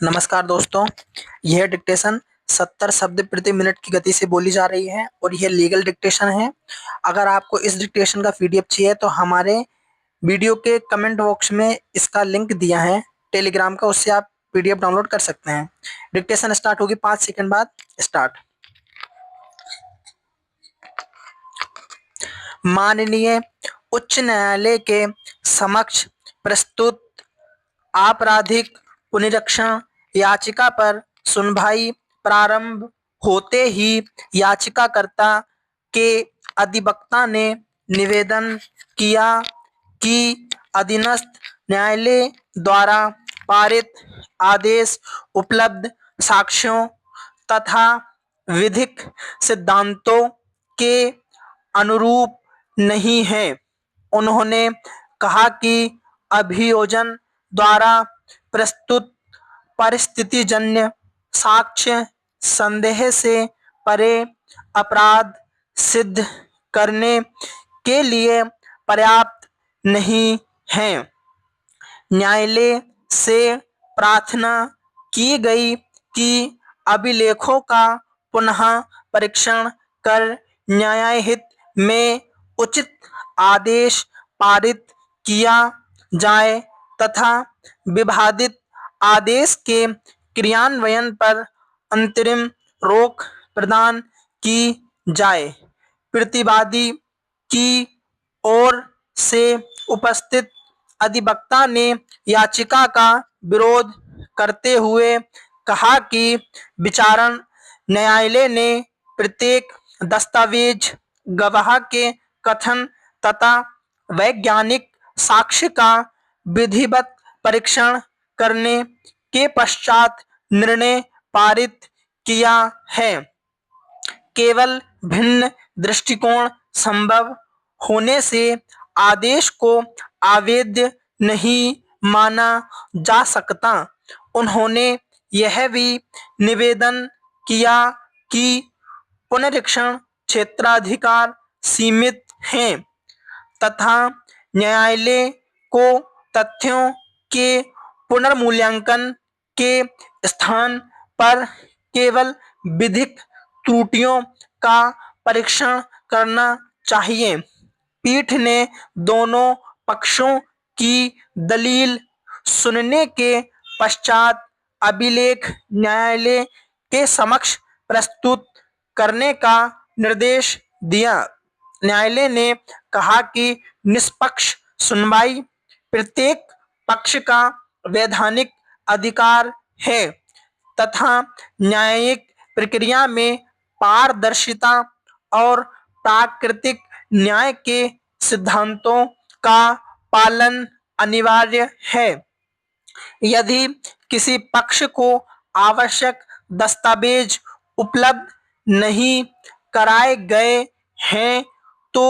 नमस्कार दोस्तों। यह डिक्टेशन 70 शब्द प्रति मिनट की गति से बोली जा रही है और यह लीगल डिक्टेशन है। अगर आपको इस डिक्टेशन का पीडीएफ चाहिए तो हमारे वीडियो के कमेंट बॉक्स में इसका लिंक दिया है टेलीग्राम का, उससे आप पीडीएफ डाउनलोड कर सकते हैं। डिक्टेशन स्टार्ट होगी 5 सेकंड बाद। स्टार्ट। माननीय उच्च न्यायालय के समक्ष प्रस्तुत आपराधिक पुनरीक्षण याचिका पर सुनवाई प्रारंभ होते ही याचिकाकर्ता के अधिवक्ता ने निवेदन किया कि अधीनस्थ न्यायालय द्वारा पारित आदेश उपलब्ध साक्ष्यों तथा विधिक सिद्धांतों के अनुरूप नहीं है। उन्होंने कहा कि अभियोजन द्वारा प्रस्तुत परिस्थितिजन्य साक्ष्य संदेह से परे अपराध सिद्ध करने के लिए पर्याप्त नहीं है। न्यायालय से प्रार्थना की गई कि अभिलेखों का पुनः परीक्षण कर न्यायहित में उचित आदेश पारित किया जाए तथा विवादित आदेश के क्रियान्वयन पर अंतरिम रोक प्रदान की जाए। प्रतिवादी की ओर से उपस्थित अधिवक्ता ने याचिका का विरोध करते हुए कहा कि विचारण न्यायालय ने प्रत्येक दस्तावेज, गवाह के कथन तथा वैज्ञानिक साक्ष्य का विधिवत परीक्षण करने के पश्चात निर्णय पारित किया है। केवल भिन्न दृष्टिकोण संभव होने से आदेश को अवैध नहीं माना जा सकता। उन्होंने यह भी निवेदन किया कि पुनरीक्षण क्षेत्राधिकार सीमित हैं तथा न्यायालय को तथ्यों के पुनर्मूल्यांकन के स्थान पर केवल विधिक त्रुटियों का परीक्षण करना चाहिए। पीठ ने दोनों पक्षों की दलील सुनने के पश्चात अभिलेख न्यायालय के समक्ष प्रस्तुत करने का निर्देश दिया। न्यायालय ने कहा कि निष्पक्ष सुनवाई प्रत्येक पक्ष का वैधानिक अधिकार है तथा न्यायिक प्रक्रिया में पारदर्शिता और प्राकृतिक न्याय के सिद्धांतों का पालन अनिवार्य है। यदि किसी पक्ष को आवश्यक दस्तावेज उपलब्ध नहीं कराए गए हैं तो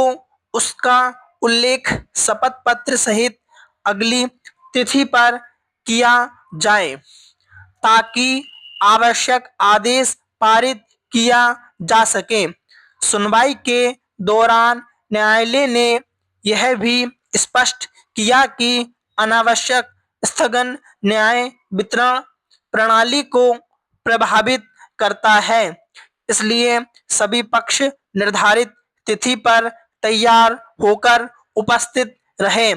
उसका उल्लेख शपथ पत्र सहित अगली तिथि पर किया जाए ताकि आवश्यक आदेश पारित किया जा सके। सुनवाई के दौरान न्यायालय ने यह भी स्पष्ट किया कि अनावश्यक स्थगन न्याय वितरण प्रणाली को प्रभावित करता है, इसलिए सभी पक्ष निर्धारित तिथि पर तैयार होकर उपस्थित रहे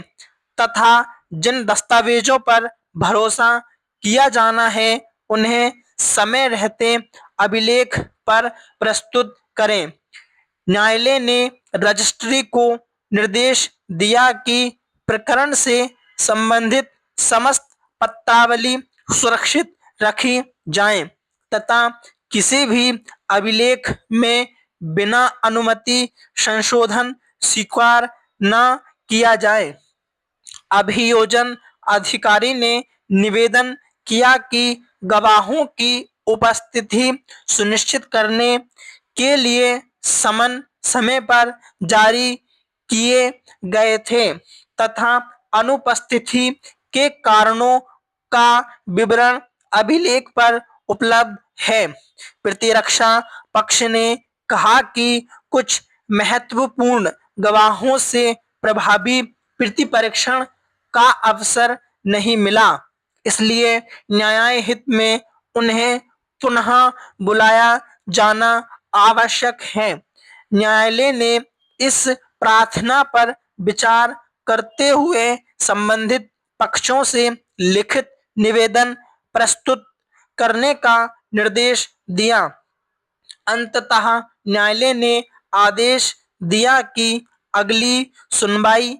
तथा जिन दस्तावेजों पर भरोसा किया जाना है उन्हें समय रहते अभिलेख पर प्रस्तुत करें। न्यायालय ने रजिस्ट्री को निर्देश दिया कि प्रकरण से संबंधित समस्त पत्रावली सुरक्षित रखी जाएं तथा किसी भी अभिलेख में बिना अनुमति संशोधन स्वीकार न किया जाए। अभियोजन अधिकारी ने निवेदन किया कि गवाहों की उपस्थिति सुनिश्चित करने के लिए समन समय पर जारी किए गए थे तथा अनुपस्थिति के कारणों का विवरण अभिलेख पर उपलब्ध है। प्रतिरक्षा पक्ष ने कहा कि कुछ महत्वपूर्ण गवाहों से प्रभावी प्रतिपरीक्षण का अवसर नहीं मिला। इसलिए न्याय हित में उन्हें पुनः बुलाया जाना आवश्यक है। न्यायालय ने इस प्रार्थना पर विचार करते हुए संबंधित पक्षों से लिखित निवेदन प्रस्तुत करने का निर्देश दिया। अंततः न्यायालय ने आदेश दिया कि अगली सुनवाई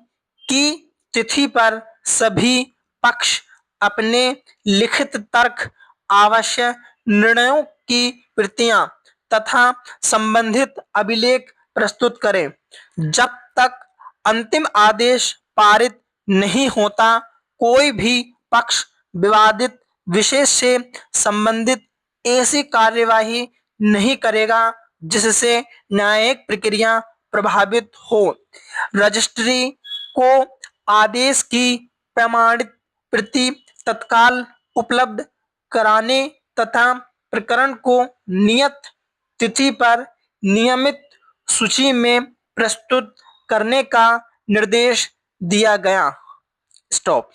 की तिथि पर सभी पक्ष अपने लिखित तर्क, आवश्यक निर्णयों की प्रतियां तथा संबंधित अभिलेख प्रस्तुत करें। जब तक अंतिम आदेश पारित नहीं होता, कोई भी पक्ष विवादित विषय से संबंधित ऐसी कार्यवाही नहीं करेगा जिससे न्यायिक प्रक्रिया प्रभावित हो। रजिस्ट्री को आदेश की प्रमाणित प्रति तत्काल उपलब्ध कराने तथा प्रकरण को नियत तिथि पर नियमित सूची में प्रस्तुत करने का निर्देश दिया गया। स्टॉप।